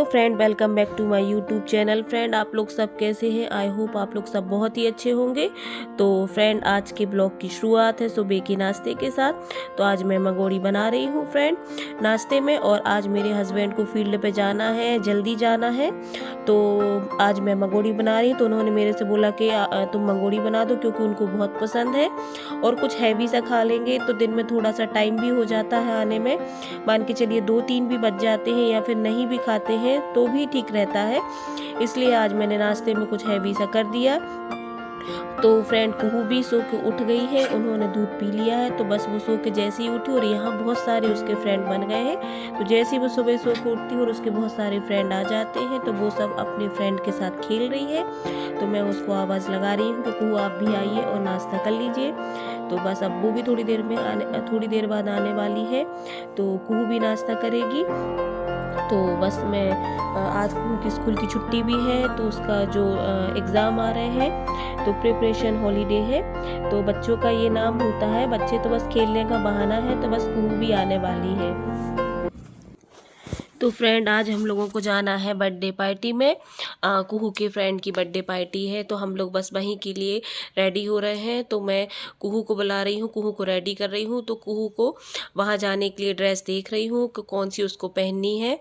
Friend, welcome back to my YouTube channel. Friend, आप लोग सब कैसे हैं? आई होप आप लोग सब बहुत ही अच्छे होंगे। तो फ्रेंड, आज के ब्लॉग की शुरुआत है सुबह के नाश्ते के साथ। तो आज मैं मंगोड़ी बना रही हूँ फ्रेंड नाश्ते में। और आज मेरे हस्बैंड को फील्ड पे जाना है, जल्दी जाना है, तो आज मैं मंगोड़ी बना रही हूँ। तो उन्होंने मेरे से बोला कि तुम मंगोड़ी बना दो, क्योंकि उनको बहुत पसंद है और कुछ हैवी सा खा लेंगे तो दिन में थोड़ा सा टाइम भी हो जाता है आने में। मान के चलिए 2-3 भी बज जाते हैं, या फिर नहीं भी खाते हैं तो भी ठीक रहता है। इसलिए आज मैंने नाश्ते में कुछ हैवी सा कर दिया। तो फ्रेंड, कुहू भी सो के उठ गई है, उन्होंने दूध पी लिया है। तो बस वो सो के जैसे ही उठी, और यहाँ बहुत सारे उसके फ्रेंड बन गए हैं। तो जैसे ही वो सुबह सो के उठती है और उसके बहुत सारे फ्रेंड आ जाते हैं, तो वो सब अपने फ्रेंड के साथ खेल रही है। तो मैं उसको आवाज़ लगा रही हूँ कि कुहू आप भी आइए और नाश्ता कर लीजिए। तो बस अब वो भी थोड़ी देर बाद आने वाली है, तो कुहू भी नाश्ता करेगी। तो बस मैं आज उनकी स्कूल की छुट्टी भी है, तो उसका जो एग्ज़ाम आ रहे हैं, तो प्रिपरेशन हॉलीडे है। तो बच्चों का ये नाम होता है, बच्चे तो बस खेलने का बहाना है। तो बस कुहू भी आने वाली है। तो फ्रेंड, आज हम लोगों को जाना है बर्थडे पार्टी में। कुहू के फ्रेंड की बर्थडे पार्टी है, तो हम लोग बस वहीं के लिए रेडी हो रहे हैं। तो मैं कुहू को बुला रही हूँ, कुहू को रेडी कर रही हूँ। तो कुहू को वहाँ जाने के लिए ड्रेस देख रही हूँ कि कौन सी उसको पहननी है।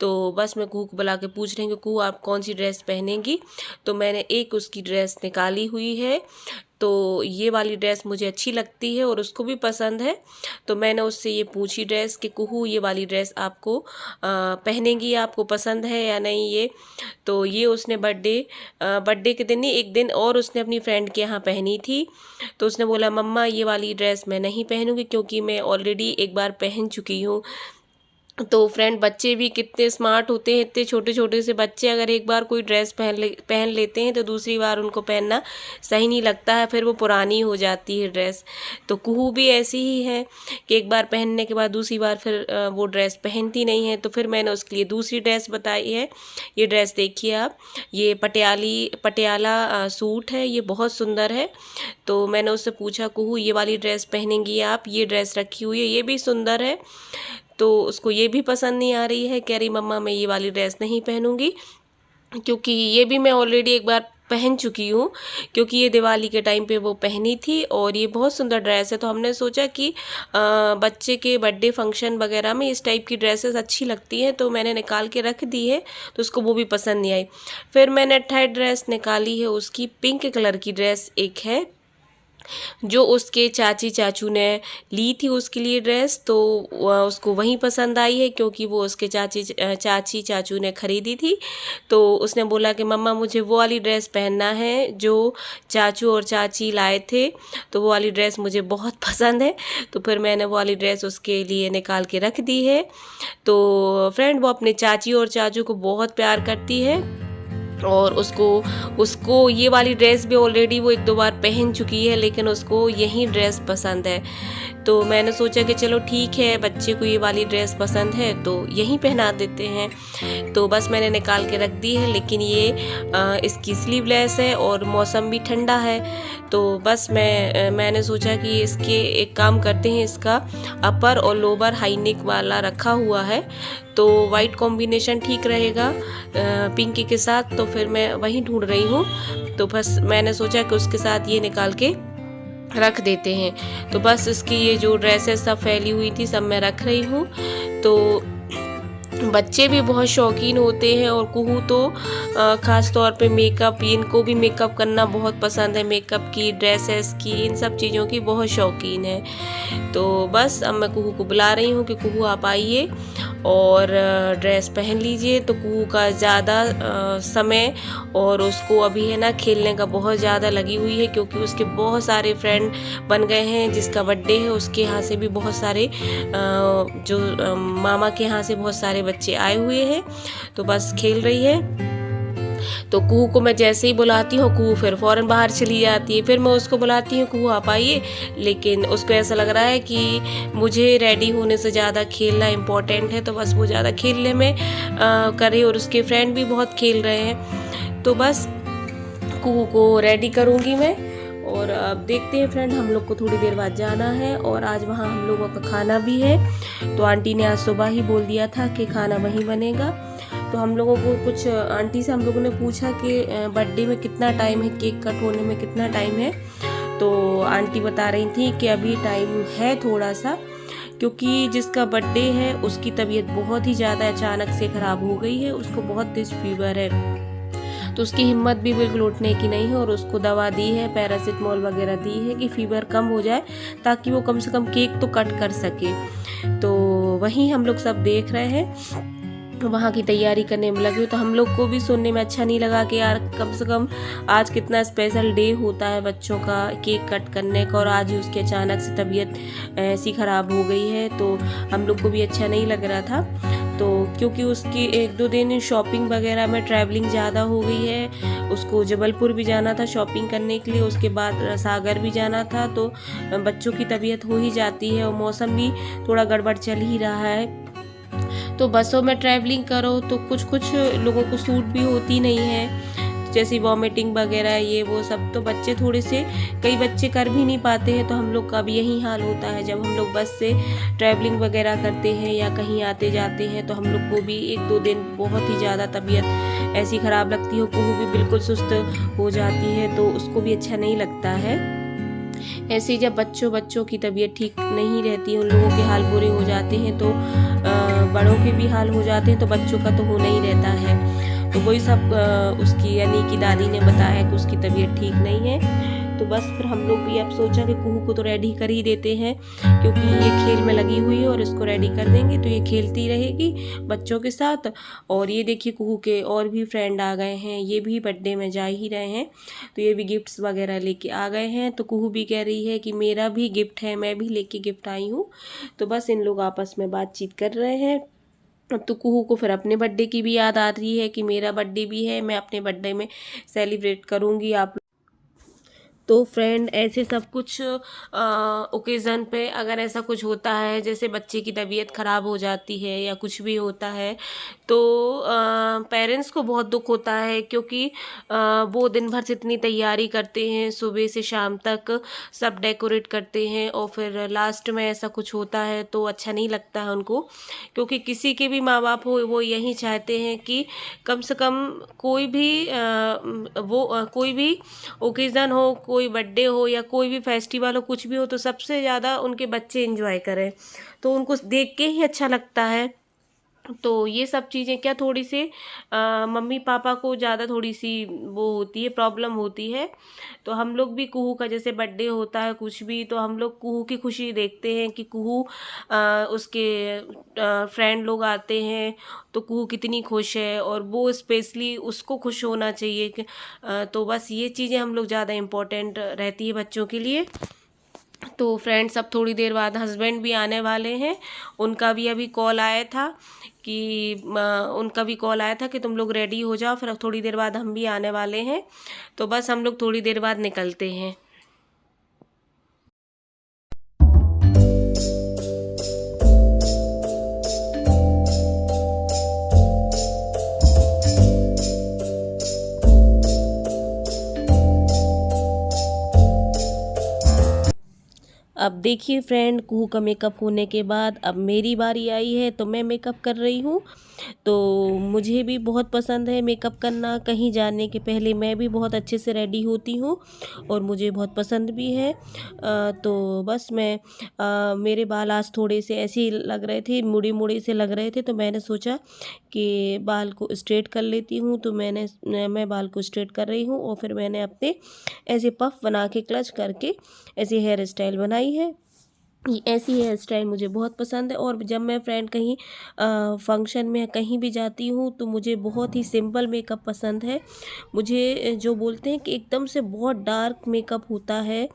तो बस मैं कुहू को बुला के पूछ रही हूँ कि कुहू आप कौन सी ड्रेस पहनेंगी। तो मैंने एक उसकी ड्रेस निकाली हुई है। तो ये वाली ड्रेस मुझे अच्छी लगती है और उसको भी पसंद है। तो मैंने उससे ये पूछी ड्रेस कि कुहू ये वाली ड्रेस आपको पहनेंगी, आपको पसंद है या नहीं ये। तो ये उसने बर्थडे के दिन नहीं, एक दिन और उसने अपनी फ्रेंड के यहाँ पहनी थी। तो उसने बोला मम्मा ये वाली ड्रेस मैं नहीं पहनूंगी, क्योंकि मैं ऑलरेडी एक बार पहन चुकी हूँ। तो फ्रेंड, बच्चे भी कितने स्मार्ट होते हैं, इतने छोटे छोटे से बच्चे अगर एक बार कोई ड्रेस पहन लेते हैं तो दूसरी बार उनको पहनना सही नहीं लगता है, फिर वो पुरानी हो जाती है ड्रेस। तो कुहू भी ऐसी ही है कि एक बार पहनने के बाद दूसरी बार फिर वो ड्रेस पहनती नहीं है। तो फिर मैंने उसके लिए दूसरी ड्रेस बताई है। ये ड्रेस देखिए आप, ये पटियाला सूट है, ये बहुत सुंदर है। तो मैंने उससे पूछा कुहू ये वाली ड्रेस पहनेंगी आप, ये ड्रेस रखी हुई है, ये भी सुंदर है। तो उसको ये भी पसंद नहीं आ रही है, कह रही मम्मा मैं ये वाली ड्रेस नहीं पहनूंगी, क्योंकि ये भी मैं ऑलरेडी एक बार पहन चुकी हूँ, क्योंकि ये दिवाली के टाइम पे वो पहनी थी और ये बहुत सुंदर ड्रेस है। तो हमने सोचा कि बच्चे के बर्थडे फंक्शन वगैरह में इस टाइप की ड्रेसेस अच्छी लगती हैं, तो मैंने निकाल के रख दी है। तो उसको वो भी पसंद नहीं आई। फिर मैंने थर्ड ड्रेस निकाली है उसकी, पिंक कलर की ड्रेस एक है जो उसके चाची चाचू ने ली थी उसके लिए ड्रेस। तो उसको वहीं पसंद आई है, क्योंकि वो उसके चाची चाचू ने ख़रीदी थी। तो उसने बोला कि मम्मा मुझे वो वाली ड्रेस पहनना है जो चाचू और चाची लाए थे, तो वो वाली ड्रेस मुझे बहुत पसंद है। तो फिर मैंने वो वाली ड्रेस उसके लिए निकाल के रख दी है। तो फ्रेंड, वो अपने चाची और चाचू को बहुत प्यार करती है और उसको ये वाली ड्रेस भी ऑलरेडी वो 1-2 बार पहन चुकी है, लेकिन उसको यही ड्रेस पसंद है। तो मैंने सोचा कि चलो ठीक है, बच्चे को ये वाली ड्रेस पसंद है तो यहीं पहना देते हैं। तो बस मैंने निकाल के रख दी है, लेकिन ये इसकी स्लीवलेस है और मौसम भी ठंडा है। तो बस मैंने सोचा कि इसके एक काम करते हैं, इसका अपर और लोअर हाई नेक वाला रखा हुआ है, तो वाइट कॉम्बिनेशन ठीक रहेगा पिंक के साथ। तो फिर मैं वही ढूंढ रही हूँ। तो बस मैंने सोचा कि उसके साथ ये निकाल के रख देते हैं। तो बस इसकी ये जो ड्रेसेस सब फैली हुई थी सब मैं रख रही हूँ। तो बच्चे भी बहुत शौकीन होते हैं और कुहू तो ख़ास तौर पे मेकअप, इनको भी मेकअप करना बहुत पसंद है, मेकअप की, ड्रेसेस की, इन सब चीज़ों की बहुत शौकीन है। तो बस अब मैं कुहू को बुला रही हूँ कि कुहू आप आइए और ड्रेस पहन लीजिए। तो कुहू का ज़्यादा समय और उसको अभी है ना खेलने का बहुत ज़्यादा लगी हुई है, क्योंकि उसके बहुत सारे फ्रेंड बन गए हैं। जिसका बर्थडे है उसके यहाँ से भी बहुत सारे जो मामा के यहाँ से बहुत सारे बच्चे आए हुए हैं। तो बस खेल रही है। तो कुहू को मैं जैसे ही बुलाती हूँ, कुहू फिर फ़ौरन बाहर चली जाती है। फिर मैं उसको बुलाती हूँ, कुहू आप आइए, लेकिन उसको ऐसा लग रहा है कि मुझे रेडी होने से ज़्यादा खेलना इम्पोर्टेंट है। तो बस वो ज़्यादा खेलने में करे और उसके फ्रेंड भी बहुत खेल रहे हैं। तो बस कुहू को रेडी करूँगी मैं। और अब देखते हैं फ्रेंड, हम लोग को थोड़ी देर बाद जाना है और आज वहाँ हम लोगों का खाना भी है। तो आंटी ने आज सुबह ही बोल दिया था कि खाना वहीं बनेगा। तो हम लोगों को कुछ आंटी से हम लोगों ने पूछा कि बर्थडे में कितना टाइम है, केक कट होने में कितना टाइम है। तो आंटी बता रही थी कि अभी टाइम है थोड़ा सा, क्योंकि जिसका बर्थडे है उसकी तबीयत बहुत ही ज़्यादा अचानक से ख़राब हो गई है, उसको बहुत तेज फीवर है, तो उसकी हिम्मत भी बिल्कुल उठने की नहीं है और उसको दवा दी है, पैरासिटामोल वगैरह दी है कि फ़ीवर कम हो जाए ताकि वो कम से कम केक तो कट कर सके। तो वही हम लोग सब देख रहे हैं, वहाँ की तैयारी करने में लगे। तो हम लोग को भी सुनने में अच्छा नहीं लगा कि यार कम से कम आज कितना स्पेशल डे होता है बच्चों का केक कट करने का, और आज ही उसकी अचानक से तबीयत ऐसी ख़राब हो गई है। तो हम लोग को भी अच्छा नहीं लग रहा था। तो क्योंकि उसकी 1-2 दिन शॉपिंग वगैरह में ट्रैवलिंग ज़्यादा हो गई है, उसको जबलपुर भी जाना था शॉपिंग करने के लिए, उसके बाद सागर भी जाना था, तो बच्चों की तबीयत हो ही जाती है और मौसम भी थोड़ा गड़बड़ चल ही रहा है। तो बसों में ट्रैवलिंग करो तो कुछ कुछ लोगों को सूट भी होती नहीं है, जैसे वॉमिटिंग वगैरह ये वो सब, तो बच्चे थोड़े से कई बच्चे कर भी नहीं पाते हैं। तो हम लोग का भी यही हाल होता है, जब हम लोग बस से ट्रैवलिंग वगैरह करते हैं या कहीं आते जाते हैं तो हम लोग को भी 1-2 दिन बहुत ही ज़्यादा तबीयत ऐसी ख़राब लगती है, कुहू भी बिल्कुल सुस्त हो जाती है, तो उसको भी अच्छा नहीं लगता है। ऐसे जब बच्चों की तबीयत ठीक नहीं रहती है, उन लोगों के हाल बुरे हो जाते हैं, तो बड़ों के भी हाल हो जाते हैं, तो बच्चों का तो होना ही रहता है। तो वही सब उसकी यानी कि दादी ने बताया कि उसकी तबीयत ठीक नहीं है। तो बस फिर हम लोग भी अब सोचा कि कुहू को तो रेडी कर ही देते हैं, क्योंकि ये खेल में लगी हुई है और इसको रेडी कर देंगे तो ये खेलती रहेगी बच्चों के साथ। और ये देखिए कुहू के और भी फ्रेंड आ गए हैं, ये भी बर्थडे में जा ही रहे हैं, तो ये भी गिफ्ट्स वगैरह लेके आ गए हैं। तो कुहू भी कह रही है कि मेरा भी गिफ्ट है, मैं भी लेके गिफ्ट आई हूँ। तो बस इन लोग आपस में बातचीत कर रहे हैं। तो कुहू को फिर अपने बर्थडे की भी याद आ रही है कि मेरा बर्थडे भी है, मैं अपने बर्थडे में सेलिब्रेट करूँगी। आप तो फ्रेंड ऐसे सब कुछ ओकेज़न पे अगर ऐसा कुछ होता है, जैसे बच्चे की तबीयत ख़राब हो जाती है या कुछ भी होता है, तो पेरेंट्स को बहुत दुख होता है, क्योंकि वो दिन भर से इतनी तैयारी करते हैं, सुबह से शाम तक सब डेकोरेट करते हैं, और फिर लास्ट में ऐसा कुछ होता है तो अच्छा नहीं लगता है उनको। क्योंकि किसी के भी माँ बाप हो वो यही चाहते हैं कि कम से कम कोई भी कोई भी ओकेज़न हो, कोई बर्थडे हो या कोई भी फेस्टिवल हो, कुछ भी हो, तो सबसे ज़्यादा उनके बच्चे एंजॉय करें, तो उनको देख के ही अच्छा लगता है। तो ये सब चीज़ें क्या थोड़ी सी मम्मी पापा को ज़्यादा थोड़ी सी वो होती है, प्रॉब्लम होती है। तो हम लोग भी कुहू का जैसे बर्थडे होता है कुछ भी, तो हम लोग कुहू की खुशी देखते हैं कि कुहू उसके फ्रेंड लोग आते हैं तो कुहू कितनी खुश है, और वो स्पेशली उसको खुश होना चाहिए कि तो बस ये चीज़ें हम लोग ज़्यादा इम्पोर्टेंट रहती है बच्चों के लिए। तो फ्रेंड्स अब थोड़ी देर बाद हस्बैंड भी आने वाले हैं, उनका भी अभी कॉल आया था कि उनका भी कॉल आया था कि तुम लोग रेडी हो जाओ, फिर अब थोड़ी देर बाद हम भी आने वाले हैं। तो बस हम लोग थोड़ी देर बाद निकलते हैं। अब देखिए फ्रेंड, कुहू का मेकअप होने के बाद अब मेरी बारी आई है, तो मैं मेकअप कर रही हूँ। तो मुझे भी बहुत पसंद है मेकअप करना, कहीं जाने के पहले मैं भी बहुत अच्छे से रेडी होती हूँ और मुझे बहुत पसंद भी है। तो बस मैं मेरे बाल आज थोड़े से ऐसे ही लग रहे थे, मुड़ी मुड़ी से लग रहे थे, तो मैंने सोचा कि बाल को स्ट्रेट कर लेती हूँ। तो मैं बाल को स्ट्रेट कर रही हूँ और फिर मैंने अपने ऐसे पफ बना के क्लच करके ऐसी हेयर स्टाइल बनाई है। ऐसी हेयर स्टाइल मुझे बहुत पसंद है, और जब मैं फ्रेंड कहीं फंक्शन में कहीं भी जाती हूँ तो मुझे बहुत ही सिंपल मेकअप पसंद है। मुझे जो बोलते हैं कि एकदम से बहुत डार्क मेकअप होता है,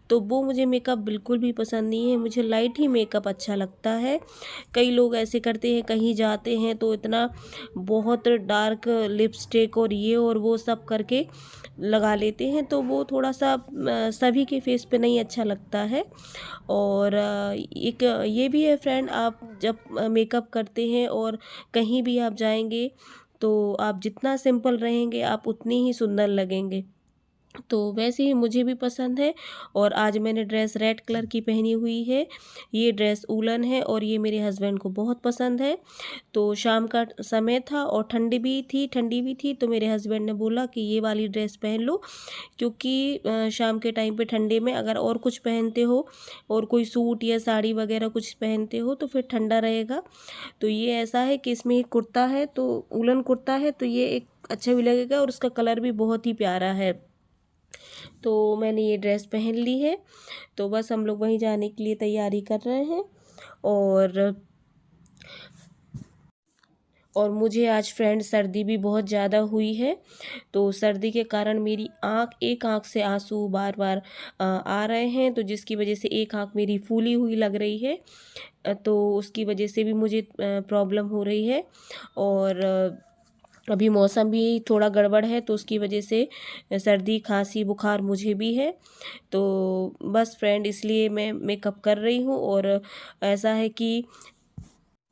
तो वो मुझे मेकअप बिल्कुल भी पसंद नहीं है, मुझे लाइट ही मेकअप अच्छा लगता है। कई लोग ऐसे करते हैं, कहीं जाते हैं तो इतना बहुत डार्क लिपस्टिक और ये और वो सब करके लगा लेते हैं, तो वो थोड़ा सा सभी के फेस पे नहीं अच्छा लगता है। और एक ये भी है फ्रेंड, आप जब मेकअप करते हैं और कहीं भी आप जाएंगे तो आप जितना सिंपल रहेंगे आप उतनी ही सुंदर लगेंगे। तो वैसे ही मुझे भी पसंद है। और आज मैंने ड्रेस रेड कलर की पहनी हुई है। ये ड्रेस उलन है और ये मेरे हस्बैंड को बहुत पसंद है। तो शाम का समय था और ठंडी भी थी, तो मेरे हस्बैंड ने बोला कि ये वाली ड्रेस पहन लो, क्योंकि शाम के टाइम पे ठंडे में अगर और कुछ पहनते हो और कोई सूट या साड़ी वगैरह कुछ पहनते हो तो फिर ठंडा रहेगा। तो ये ऐसा है कि इसमें एक कुर्ता है, तो उलन कुर्ता है, तो ये एक अच्छा भी लगेगा और उसका कलर भी बहुत ही प्यारा है। तो मैंने ये ड्रेस पहन ली है। तो बस हम लोग वहीं जाने के लिए तैयारी कर रहे हैं। और मुझे आज फ्रेंड सर्दी भी बहुत ज़्यादा हुई है। तो सर्दी के कारण मेरी एक आँख से आंसू बार बार आ रहे हैं, तो जिसकी वजह से एक आँख मेरी फूली हुई लग रही है। तो उसकी वजह से भी मुझे प्रॉब्लम हो रही है। और अभी मौसम भी थोड़ा गड़बड़ है, तो उसकी वजह से सर्दी खांसी बुखार मुझे भी है। तो बस फ्रेंड, इसलिए मैं मेकअप कर रही हूँ। और ऐसा है कि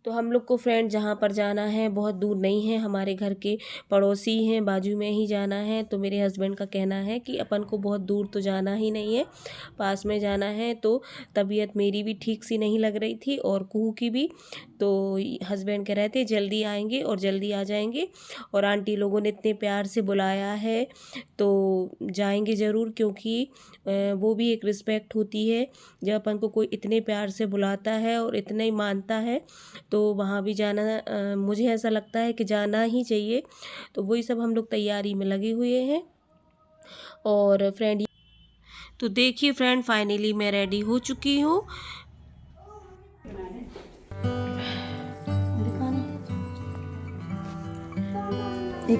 तो हम लोग को फ्रेंड जहाँ पर जाना है बहुत दूर नहीं है, हमारे घर के पड़ोसी हैं, बाजू में ही जाना है। तो मेरे हस्बैंड का कहना है कि अपन को बहुत दूर तो जाना ही नहीं है, पास में जाना है। तो तबीयत मेरी भी ठीक सी नहीं लग रही थी और कुहू की भी। तो हस्बैंड कह रहे थे जल्दी आएंगे और जल्दी आ जाएंगे। और आंटी लोगों ने इतने प्यार से बुलाया है तो जाएंगे ज़रूर, क्योंकि वो भी एक रिस्पेक्ट होती है जब अपन को कोई इतने प्यार से बुलाता है और इतना ही मानता है। तो वहाँ भी जाना मुझे ऐसा लगता है कि जाना ही चाहिए। तो वही सब हम लोग तैयारी में लगे हुए हैं। और फ्रेंड, तो देखिए फ्रेंड, फाइनली मैं रेडी हो चुकी हूँ।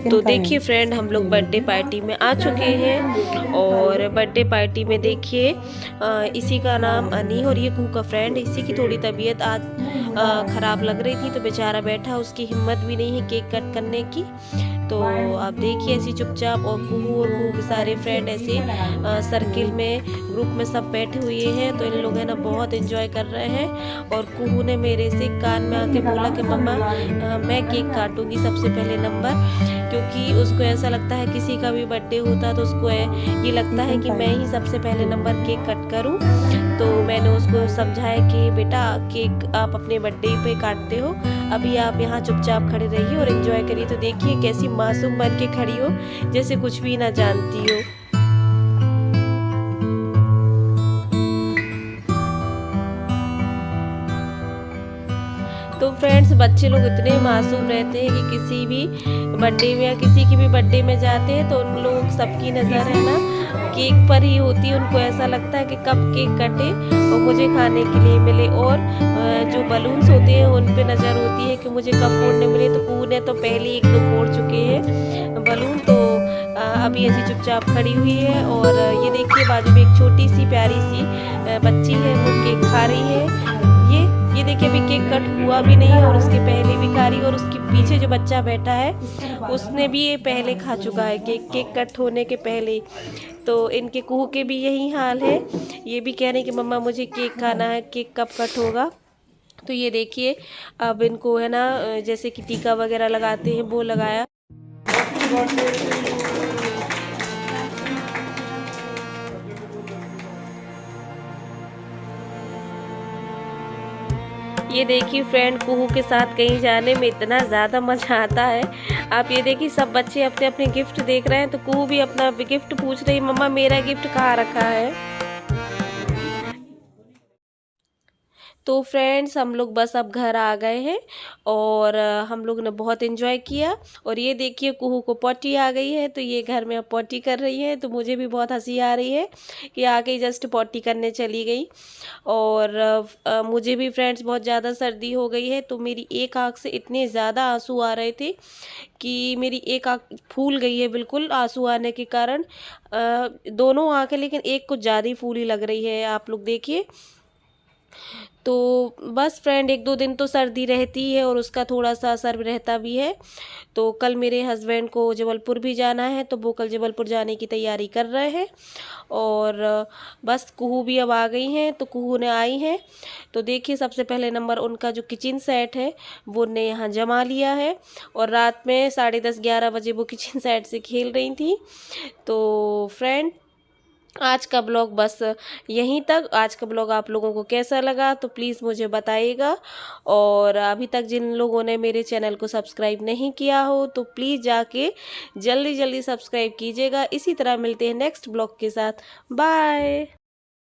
तो देखिए फ्रेंड, हम लोग बर्थडे पार्टी में आ चुके हैं। और बर्थडे पार्टी में देखिए इसी का नाम अनी और ये कुहू का फ्रेंड, इसी की थोड़ी तबीयत आज ख़राब लग रही थी, तो बेचारा बैठा, उसकी हिम्मत भी नहीं है केक कट करने की। तो आप देखिए ऐसी चुपचाप, और कुहू के सारे फ्रेंड ऐसे सर्किल में ग्रुप में सब बैठे हुए हैं। तो इन लोग है ना बहुत एंजॉय कर रहे हैं। और कुहू ने मेरे से कान में आके बोला कि मम्मा मैं केक काटूंगी सबसे पहले नंबर, क्योंकि उसको ऐसा लगता है किसी का भी बर्थडे होता तो उसको ये लगता है कि मैं ही सबसे पहले नंबर केक कट करूं। तो मैंने उसको समझाया कि बेटा केक आप अपने बर्थडे पे काटते हो, अभी आप यहाँ चुपचाप खड़े रहिए और एंजॉय करिए। तो देखिए कैसी मासूम बन के खड़ी हो, जैसे कुछ भी ना जानती हो। तो फ्रेंड्स, बच्चे लोग इतने मासूम रहते हैं कि किसी भी बर्थडे में या किसी की भी बर्थडे में जाते हैं तो उन लोग सबकी नज़र है ना केक पर ही होती है। उनको ऐसा लगता है कि कब केक कटे और मुझे खाने के लिए मिले। और जो बलून्स होते हैं उन पे नज़र होती है कि मुझे कब फोड़ने मिले। तो कुहू ने तो पहले 1-2 फोड़ चुके हैं बलून। तो अभी ऐसी चुपचाप खड़ी हुई है। और ये देखिए बाजू में एक छोटी सी प्यारी सी बच्ची है, वो केक खा रही है। ये देखिए अभी केक कट हुआ भी नहीं है और उसके पहले भी खा रही है। और उसके पीछे जो बच्चा बैठा है उसने भी ये पहले खा चुका है केक कट होने के पहले। तो इनके कुहू के भी यही हाल है, ये भी कह रहे हैं कि मम्मा मुझे केक खाना है, केक कब कट होगा। तो ये देखिए अब इनको है ना जैसे कि टीका वगैरह लगाते हैं वो लगाया। ये देखिए फ्रेंड, कुहू के साथ कहीं जाने में इतना ज़्यादा मज़ा आता है। आप ये देखिए सब बच्चे अपने अपने गिफ्ट देख रहे हैं, तो कुहू भी अपना गिफ्ट पूछ रही, मम्मा मेरा गिफ्ट कहाँ रखा है। तो फ्रेंड्स, हम लोग बस अब घर आ गए हैं और हम लोग ने बहुत एंजॉय किया। और ये देखिए कुहू को पॉटी आ गई है, तो ये घर में अब पॉटी कर रही है। तो मुझे भी बहुत हंसी आ रही है कि आके जस्ट पॉटी करने चली गई। और मुझे भी फ्रेंड्स बहुत ज़्यादा सर्दी हो गई है, तो मेरी एक आँख से इतने ज़्यादा आंसू आ रहे थे कि मेरी एक आँख फूल गई है बिल्कुल आंसू आने के कारण। दोनों आँखें, लेकिन एक कुछ ज़्यादा ही फूली लग रही है। आप लोग देखिए तो बस फ्रेंड 1-2 दिन तो सर्दी रहती है और उसका थोड़ा-सा असर रहता भी है। तो कल मेरे हस्बैंड को जबलपुर भी जाना है, तो वो कल जबलपुर जाने की तैयारी कर रहे हैं। और बस कुहू भी अब आ गई हैं, तो कुहू ने आई हैं। तो देखिए सबसे पहले नंबर उनका जो किचन सेट है वो उन्होंने यहाँ जमा लिया है, और रात में 10:30-11 बजे वो किचन सेट से खेल रही थी। तो फ्रेंड आज का ब्लॉग बस यहीं तक। आज का ब्लॉग आप लोगों को कैसा लगा तो प्लीज़ मुझे बताइएगा। और अभी तक जिन लोगों ने मेरे चैनल को सब्सक्राइब नहीं किया हो तो प्लीज़ जाके जल्दी जल्दी सब्सक्राइब कीजिएगा। इसी तरह मिलते हैं नेक्स्ट ब्लॉग के साथ। बाय।